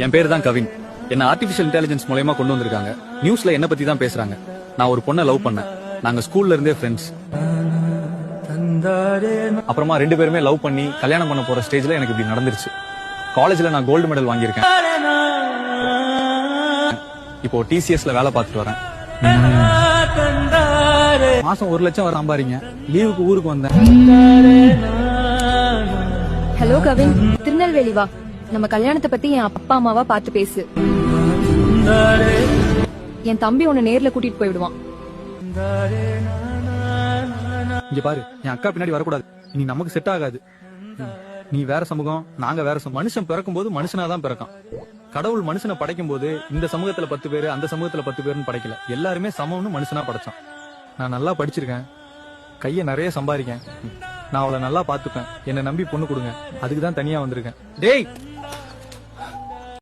என் பேரு தான் கவின். என்ன ஆர்டிபிஷியல் இன்டெலிஜென்ஸ் மூலமா கொண்டு வந்திருக்காங்க. நியூஸ்ல என்ன பத்தி தான் பேசுறாங்க. நான் ஒரு பொண்ணை லவ் பண்ணேன். நாங்க ஸ்கூல்ல இருந்தே ஃப்ரெண்ட்ஸ். அப்புறமா ரெண்டு பேருமே லவ் பண்ணி கல்யாணம் பண்ண போற ஸ்டேஜ்ல எனக்கு இப்படி நடந்துருச்சு. காலேஜ்ல நான் கோல்டு மெடல் வாங்கியிருக்கேன். இப்போ டிசிஎஸ்ல வேலை பார்த்துட்டு வரேன். மாசம் 1 லட்சம் வர சம்பாதிங்க. லீவுக்கு ஊருக்கு வந்தேன். ஹலோ கவின், திருநெல்வேலி வா. நம்ம கல்யாணத்தை பத்தி என் அப்பா அம்மாவா பார்த்து பேசு. என் தம்பி உன்னை நேர்ல கூட்டிட்டு போய்விடுவான். இங்க பாரு, என் அக்கா பின்னாடி வரக்கூடாது. இனி நமக்கு செட் ஆகாது. நீ வேற சமூகம், நாங்க வேற சமூகம். மனுஷன் பிறக்கும் போது மனுஷனாதான் பிறக்கான். கடவுள் மனுஷனை படைக்கும் போது இந்த சமூகத்துல 10 பேரு, அந்த சமூகத்துல 10 பேருன்னு படைக்கல. எல்லாருமே சமம்னு மனுஷனா படைச்சான். நான் நல்லா படிச்சிருக்கேன், கைய நிறைய சம்பாதிக்கேன். நான் அவளை நல்லா பாத்துப்பேன். என்ன நம்பி பொண்ணு கொடுங்க. அதுக்குதான் தனியா வந்திருக்கேன். டேய்.